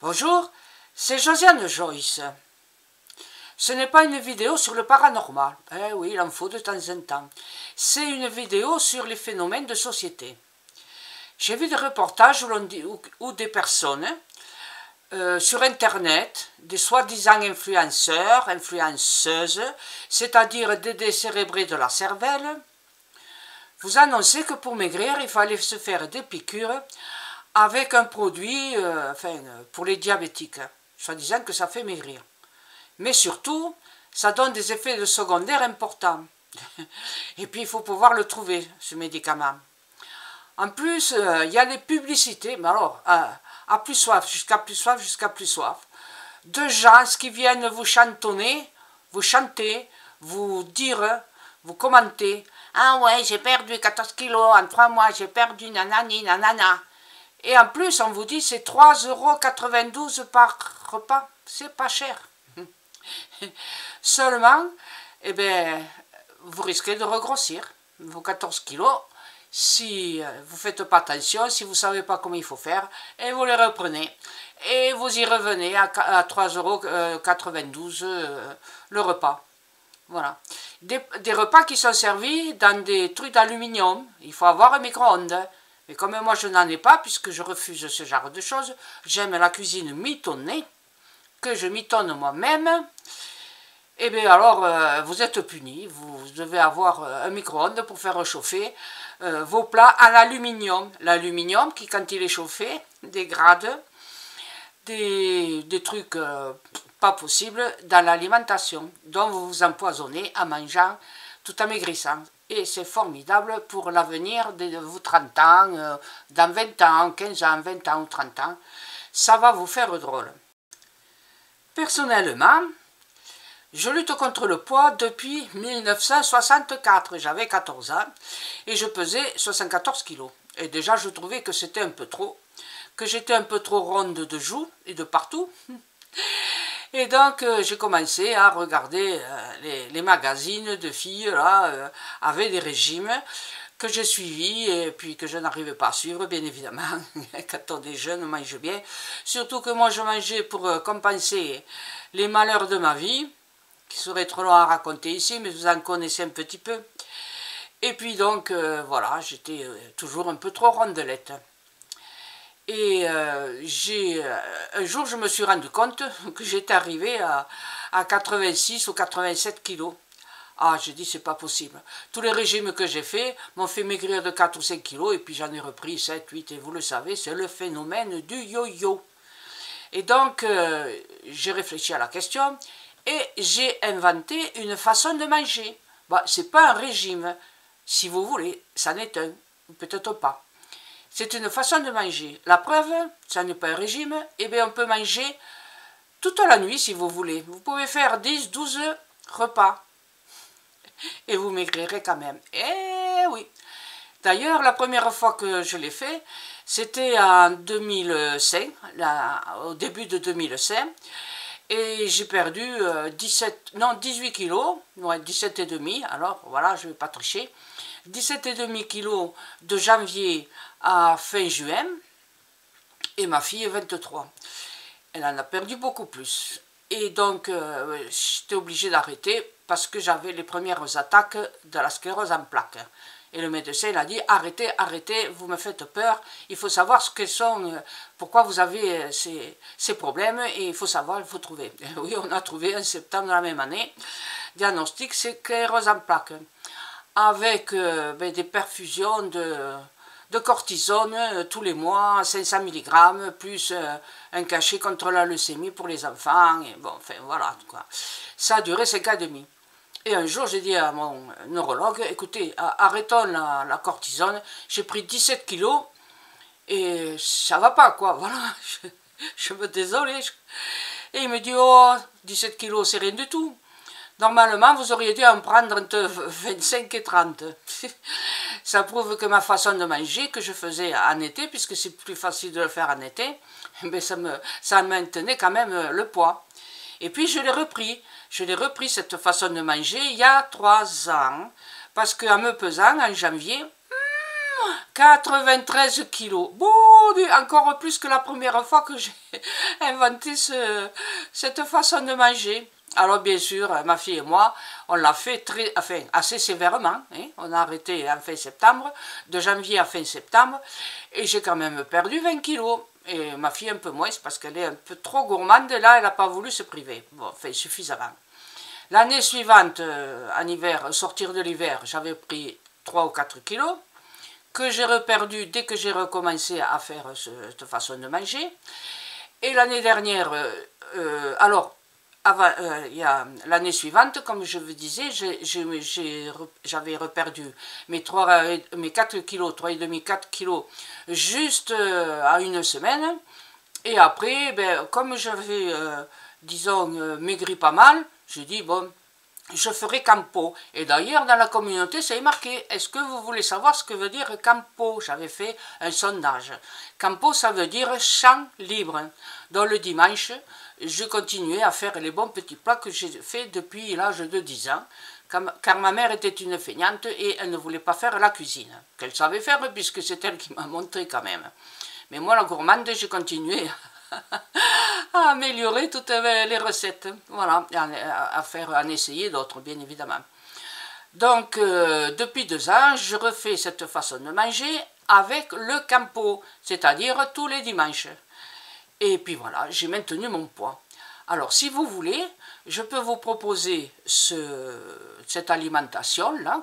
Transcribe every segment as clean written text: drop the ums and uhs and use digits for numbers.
Bonjour, c'est Josiane Joyce. Ce n'est pas une vidéo sur le paranormal. Eh oui, il en faut de temps en temps. C'est une vidéo sur les phénomènes de société. J'ai vu des reportages où des personnes sur Internet, des soi-disant influenceurs, influenceuses, c'est-à-dire des décérébrés de la cervelle, vous annonçaient que pour maigrir, il fallait se faire des piqûres avec un produit pour les diabétiques, soi-disant que ça fait maigrir. Mais surtout, ça donne des effets de secondaires importants. Et puis, il faut pouvoir le trouver, ce médicament. En plus, il y a des publicités, mais alors, à plus soif, jusqu'à plus soif, jusqu'à plus soif, de gens qui viennent vous chantonner, vous chanter, vous dire, vous commenter. Ah ouais, j'ai perdu 14 kilos en 3 mois, j'ai perdu nanani, nanana. Et en plus, on vous dit c'est 3,92 € par repas. C'est pas cher. Seulement, eh bien, vous risquez de regrossir vos 14 kilos si vous ne faites pas attention, si vous ne savez pas comment il faut faire, et vous les reprenez. Et vous y revenez à 3,92 € le repas. Voilà. Des repas qui sont servis dans des trucs d'aluminium. Il faut avoir un micro-ondes. Mais comme moi je n'en ai pas, puisque je refuse ce genre de choses, j'aime la cuisine mitonnée, que je mitonne moi-même, et bien alors vous êtes punis, vous devez avoir un micro-ondes pour faire chauffer vos plats à l'aluminium. L'aluminium qui, quand il est chauffé, dégrade des trucs pas possibles dans l'alimentation, dont vous vous empoisonnez en mangeant tout en maigrissant. Et c'est formidable pour l'avenir de vos 30 ans, dans 20 ans, 15 ans, 20 ans ou 30 ans. Ça va vous faire drôle. Personnellement, je lutte contre le poids depuis 1964. J'avais 14 ans et je pesais 74 kilos. Et déjà, je trouvais que c'était un peu trop, que j'étais un peu trop ronde de joues et de partout. Et donc, j'ai commencé à regarder les magazines de filles, là, avec des régimes que j'ai suivis et puis que je n'arrivais pas à suivre, bien évidemment. Quand on est jeune, on mange bien. Surtout que moi, je mangeais pour compenser les malheurs de ma vie, qui seraient trop longs à raconter ici, mais vous en connaissez un petit peu. Et puis donc, voilà, j'étais toujours un peu trop rondelette. Et un jour, je me suis rendu compte que j'étais arrivée à 86 ou 87 kilos. Ah, j'ai dit, c'est pas possible. Tous les régimes que j'ai faits m'ont fait maigrir de 4 ou 5 kilos, et puis j'en ai repris 7, 8, et vous le savez, c'est le phénomène du yo-yo. Et donc, j'ai réfléchi à la question, et j'ai inventé une façon de manger. Bah, c'est pas un régime, si vous voulez, ça n'est un, peut-être pas. C'est une façon de manger. La preuve, ça n'est pas un régime, et bien on peut manger toute la nuit si vous voulez. Vous pouvez faire 10, 12 repas. Et vous maigrirez quand même. Eh oui. D'ailleurs, la première fois que je l'ai fait, c'était en 2005, au début de 2005. Et j'ai perdu 18 kilos, ouais, 17,5, alors voilà, je ne vais pas tricher. 17,5 kilos de janvier à fin juin, et ma fille est 23. Elle en a perdu beaucoup plus. Et donc, j'étais obligée d'arrêter parce que j'avais les premières attaques de la sclérose en plaques. Et le médecin il a dit, arrêtez, arrêtez, vous me faites peur, il faut savoir ce que sont, pourquoi vous avez ces problèmes, et il faut savoir, il faut trouver. Et oui, on a trouvé en septembre de la même année, diagnostic, c'est sclérose en plaques, avec des perfusions de cortisone tous les mois, 500 mg, plus un cachet contre la leucémie pour les enfants, et bon, enfin voilà, quoi. Ça a duré 5 ans et demi. Et un jour, j'ai dit à mon neurologue, écoutez, arrêtons la cortisone, j'ai pris 17 kilos, et ça va pas, quoi, voilà, je me désole. Et il me dit, oh, 17 kilos, c'est rien du tout. Normalement, vous auriez dû en prendre entre 25 et 30. Ça prouve que ma façon de manger, que je faisais en été, puisque c'est plus facile de le faire en été, mais ça maintenait quand même le poids. Et puis je l'ai repris. Je l'ai repris cette façon de manger il y a 3 ans. Parce qu'en me pesant en janvier, 93 kilos. Bon, encore plus que la première fois que j'ai inventé cette façon de manger. Alors bien sûr, ma fille et moi, on l'a fait assez sévèrement. Hein. On a arrêté en fin septembre, de janvier à fin septembre. Et j'ai quand même perdu 20 kilos. Et ma fille un peu moins, parce qu'elle est un peu trop gourmande. Et là, elle n'a pas voulu se priver. Bon, enfin, suffisamment. L'année suivante, en hiver, au sortir de l'hiver, j'avais pris 3 ou 4 kilos. Que j'ai reperdu dès que j'ai recommencé à faire cette façon de manger. Et l'année dernière, l'année suivante, comme je vous disais, j'avais reperdu mes 4 kilos, 3,5, 4 kilos, juste à une semaine. Et après, ben, comme j'avais, disons, maigri pas mal, je dis, bon, je ferai campo. Et d'ailleurs, dans la communauté, c'est marqué. Est-ce que vous voulez savoir ce que veut dire campo? J'avais fait un sondage. Campo, ça veut dire champ libre. Donc le dimanche, je continuais à faire les bons petits plats que j'ai fait depuis l'âge de 10 ans. Car ma mère était une feignante et elle ne voulait pas faire la cuisine. Qu'elle savait faire puisque c'est elle qui m'a montré quand même. Mais moi, la gourmande, j'ai continué à améliorer toutes les recettes, voilà, à essayer d'autres, bien évidemment. Donc, depuis 2 ans, je refais cette façon de manger avec le campo, c'est-à-dire tous les dimanches. Et puis voilà, j'ai maintenu mon poids. Alors, si vous voulez, je peux vous proposer cette alimentation-là,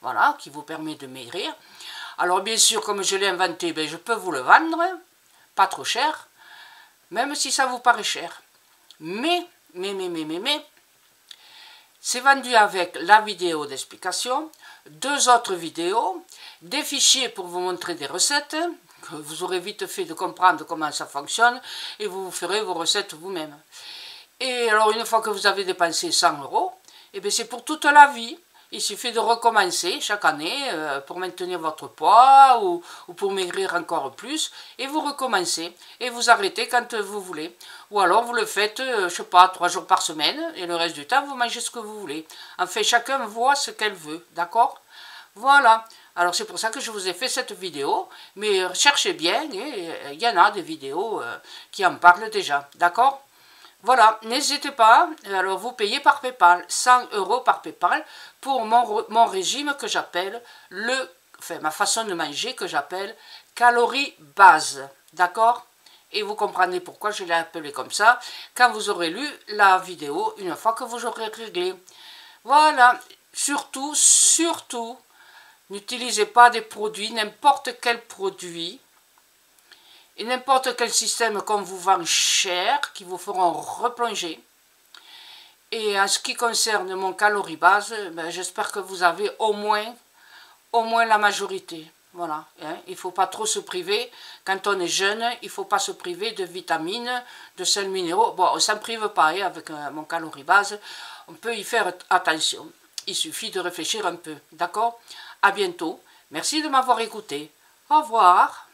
voilà, qui vous permet de maigrir. Alors, bien sûr, comme je l'ai inventé, ben, je peux vous le vendre, pas trop cher, même si ça vous paraît cher. Mais, c'est vendu avec la vidéo d'explication, 2 autres vidéos, des fichiers pour vous montrer des recettes, que vous aurez vite fait de comprendre comment ça fonctionne, et vous ferez vos recettes vous-même. Et alors, une fois que vous avez dépensé 100 €, et bien c'est pour toute la vie. Il suffit de recommencer chaque année pour maintenir votre poids ou pour maigrir encore plus. Et vous recommencez et vous arrêtez quand vous voulez. Ou alors vous le faites, je ne sais pas, 3 jours par semaine. Et le reste du temps, vous mangez ce que vous voulez. Enfin, chacun voit ce qu'elle veut. D'accord? Voilà. Alors c'est pour ça que je vous ai fait cette vidéo. Mais cherchez bien. Il y en a des vidéos qui en parlent déjà. D'accord? Voilà, n'hésitez pas, alors vous payez par Paypal, 100 € par Paypal pour mon régime que j'appelle ma façon de manger que j'appelle calories base, d'accord? Et vous comprenez pourquoi je l'ai appelé comme ça quand vous aurez lu la vidéo une fois que vous aurez réglé. Voilà, surtout, n'utilisez pas des produits, n'importe quel produit, et n'importe quel système qu'on vous vend cher, qui vous feront replonger. Et en ce qui concerne mon calorie base, ben, j'espère que vous avez au moins la majorité. Voilà, hein. Il ne faut pas trop se priver. Quand on est jeune, il ne faut pas se priver de vitamines, de sels minéraux. Bon, on ne s'en prive pas hein, avec mon calorie base. On peut y faire attention. Il suffit de réfléchir un peu. D'accord? À bientôt. Merci de m'avoir écouté. Au revoir.